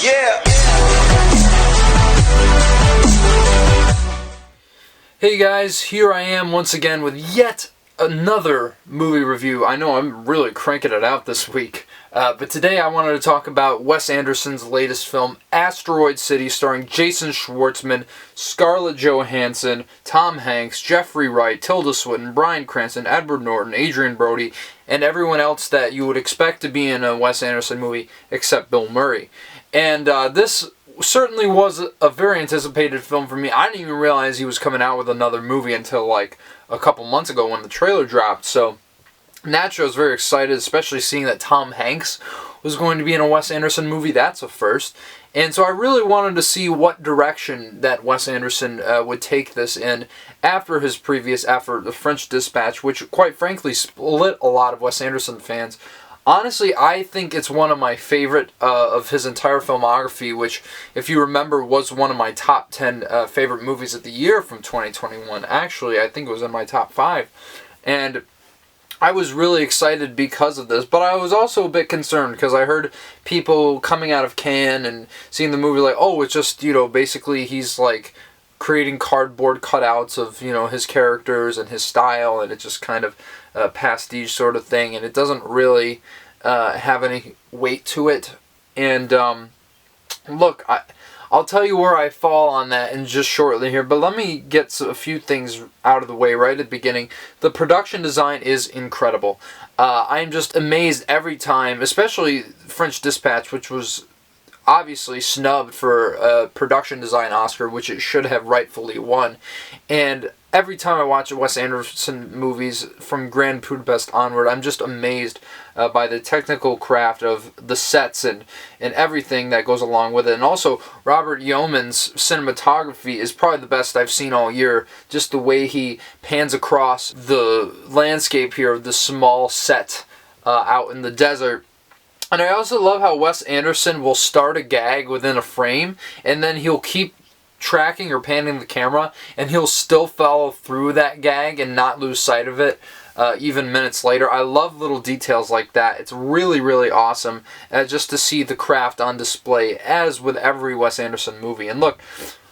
Yeah. Hey guys, here I am once again with yet another movie review. I know I'm really cranking it out this week, but today I wanted to talk about Wes Anderson's latest film, Asteroid City, starring Jason Schwartzman, Scarlett Johansson, Tom Hanks, Jeffrey Wright, Tilda Swinton, Bryan Cranston, Edward Norton, Adrian Brody, and everyone else that you would expect to be in a Wes Anderson movie except Bill Murray. And this certainly was a very anticipated film for me. I didn't even realize he was coming out with another movie until like a couple months ago when the trailer dropped. So naturally I was very excited, especially seeing that Tom Hanks was going to be in a Wes Anderson movie. That's a first. And so I really wanted to see what direction that Wes Anderson would take this in after his previous effort, The French Dispatch, which quite frankly split a lot of Wes Anderson fans. Honestly, I think it's one of my favorite of his entire filmography, which, if you remember, was one of my top 10 favorite movies of the year from 2021. Actually, I think it was in my top 5. And I was really excited because of this, but I was also a bit concerned because I heard people coming out of Cannes and seeing the movie like, oh, it's just, basically he's like creating cardboard cutouts of, his characters and his style, and it's just kind of a pastiche sort of thing, and it doesn't really have any weight to it. And look, I'll tell you where I fall on that in just shortly here, but let me get a few things out of the way right at the beginning. The production design is incredible. I'm just amazed every time, especially French Dispatch, which was obviously snubbed for a production design Oscar, which it should have rightfully won. And every time I watch Wes Anderson movies from Grand Budapest onward, I'm just amazed by the technical craft of the sets and everything that goes along with it. And also, Robert Yeoman's cinematography is probably the best I've seen all year. Just the way he pans across the landscape here of the small set out in the desert. And I also love how Wes Anderson will start a gag within a frame, and then he'll keep tracking or panning the camera, and he'll still follow through that gag and not lose sight of it even minutes later. I love little details like that. It's really, really awesome just to see the craft on display, as with every Wes Anderson movie. And look,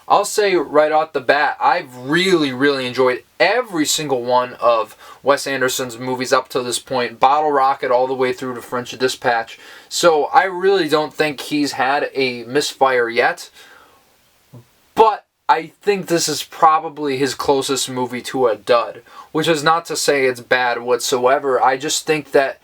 I'll say right off the bat, I've really, really enjoyed every single one of Wes Anderson's movies up to this point, Bottle Rocket all the way through to French Dispatch. So I really don't think he's had a misfire yet, but I think this is probably his closest movie to a dud, which is not to say it's bad whatsoever. I just think that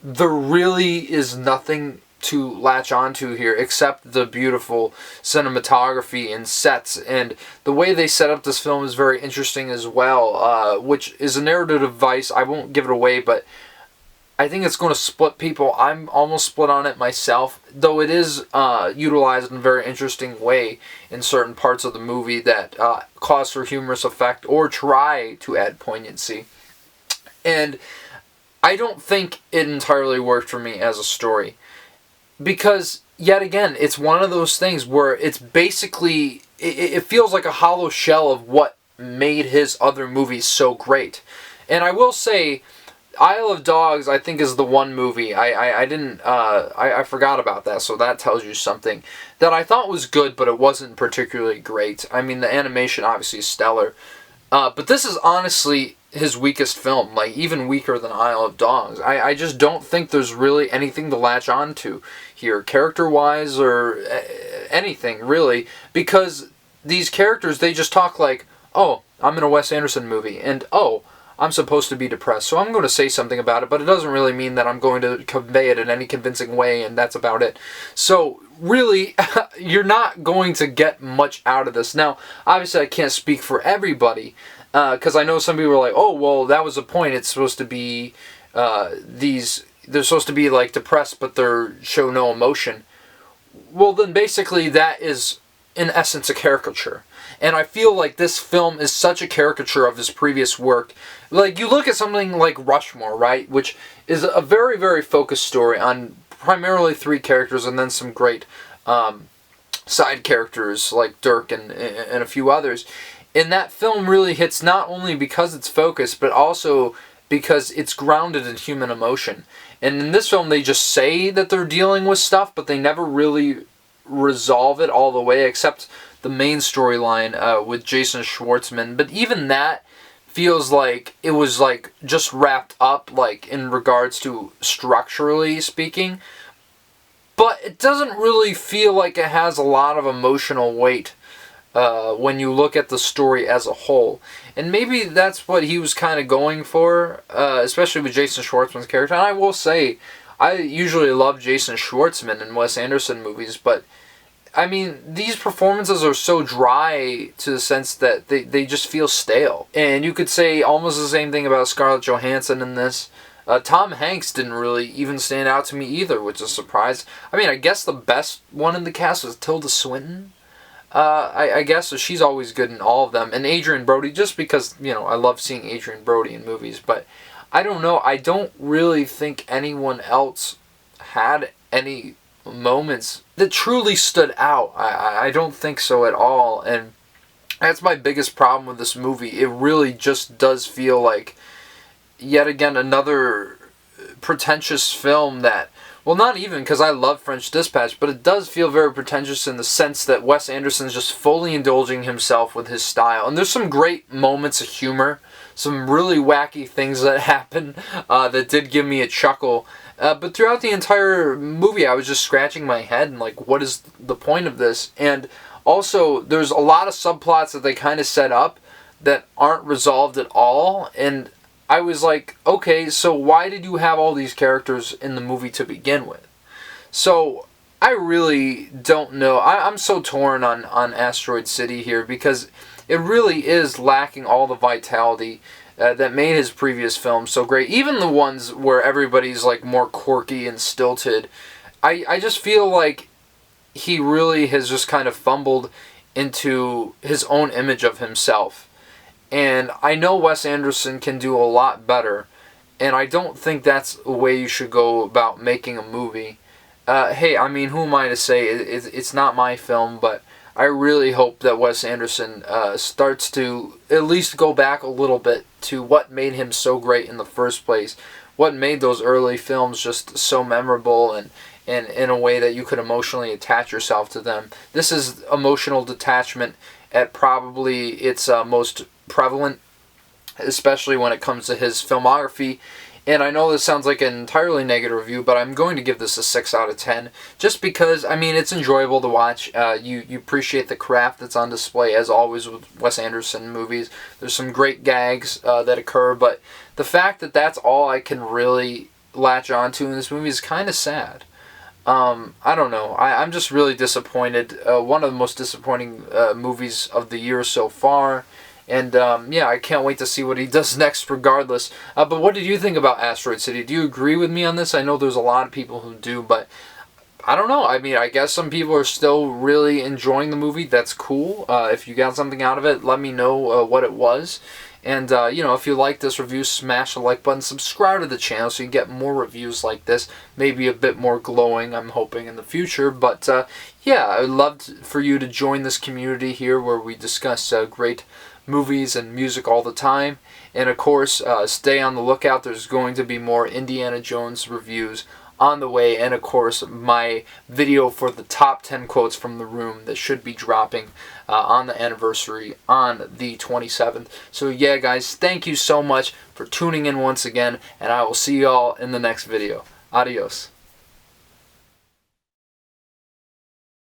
there really is nothing to latch onto here except the beautiful cinematography and sets, and the way they set up this film is very interesting as well, which is a narrative device. I won't give it away, but I think it's going to split people. I'm almost split on it myself, though it is utilized in a very interesting way in certain parts of the movie that cause for humorous effect or try to add poignancy. And I don't think it entirely worked for me as a story. Because, yet again, it's one of those things where it's basically, it feels like a hollow shell of what made his other movies so great. And I will say, Isle of Dogs, I think, is the one movie, I forgot about that, so that tells you something, that I thought was good, but it wasn't particularly great. I mean, the animation obviously is stellar. But this is honestly his weakest film, like even weaker than Isle of Dogs. I just don't think there's really anything to latch on to here, character-wise or anything, really, because these characters, they just talk like, oh, I'm in a Wes Anderson movie, and oh, I'm supposed to be depressed, so I'm going to say something about it, but it doesn't really mean that I'm going to convey it in any convincing way, and that's about it. So, really, you're not going to get much out of this. Now, obviously, I can't speak for everybody, because I know some people are like, oh, well, that was the point. It's supposed to be they're supposed to be like depressed, but they show no emotion. Well, then basically that is, in essence, a caricature. And I feel like this film is such a caricature of his previous work. Like, you look at something like Rushmore, right? Which is a very, very focused story on primarily 3 characters and then some great side characters like Dirk and a few others. And that film really hits not only because it's focused, but also because it's grounded in human emotion. And in this film, they just say that they're dealing with stuff, but they never really resolve it all the way, except the main storyline with Jason Schwartzman. But even that feels like it was like just wrapped up, like in regards to structurally speaking. But it doesn't really feel like it has a lot of emotional weight when you look at the story as a whole. And maybe that's what he was kind of going for, especially with Jason Schwartzman's character. And I will say, I usually love Jason Schwartzman in Wes Anderson movies, but I mean, these performances are so dry to the sense that they just feel stale. And you could say almost the same thing about Scarlett Johansson in this. Tom Hanks didn't really even stand out to me either, which is a surprise. I mean, I guess the best one in the cast was Tilda Swinton. I guess so. She's always good in all of them. And Adrian Brody, just because, you know, I love seeing Adrian Brody in movies. But I don't know. I don't really think anyone else had any moments that truly stood out. I don't think so at all. And that's my biggest problem with this movie. It really just does feel like, yet again, another pretentious film that, well, not even, because I love French Dispatch, but it does feel very pretentious in the sense that Wes Anderson's just fully indulging himself with his style. And there's some great moments of humor, some really wacky things that happen that did give me a chuckle. But throughout the entire movie, I was just scratching my head and like, what is the point of this? And also, there's a lot of subplots that they kind of set up that aren't resolved at all. And I was like, okay, so why did you have all these characters in the movie to begin with? So I really don't know. I'm so torn on Asteroid City here because it really is lacking all the vitality that made his previous films so great. Even the ones where everybody's like more quirky and stilted. I just feel like he really has just kind of fumbled into his own image of himself. And I know Wes Anderson can do a lot better, and I don't think that's the way you should go about making a movie. Hey, I mean, who am I to say? It's not my film, but I really hope that Wes Anderson starts to at least go back a little bit to what made him so great in the first place, what made those early films just so memorable and in a way that you could emotionally attach yourself to them. This is emotional detachment at probably its most prevalent, especially when it comes to his filmography. And I know this sounds like an entirely negative review, but I'm going to give this a 6 out of 10, just because, I mean, it's enjoyable to watch. You appreciate the craft that's on display, as always with Wes Anderson movies. There's some great gags that occur, but the fact that that's all I can really latch onto in this movie is kind of sad. I don't know. I'm just really disappointed. One of the most disappointing movies of the year so far. And, yeah, I can't wait to see what he does next regardless. But what did you think about Asteroid City? Do you agree with me on this? I know there's a lot of people who do, but I don't know. I mean, I guess some people are still really enjoying the movie. That's cool. If you got something out of it, let me know what it was. And, you know, if you like this review, smash the like button, subscribe to the channel so you get more reviews like this. Maybe a bit more glowing, I'm hoping, in the future. But, yeah, I'd love for you to join this community here where we discuss great movies and music all the time. And, of course, stay on the lookout. There's going to be more Indiana Jones reviews on the way, and of course my video for the top 10 quotes from The Room that should be dropping on the anniversary on the 27th. So yeah guys, thank you so much for tuning in once again, and I will see y'all in the next video. Adios.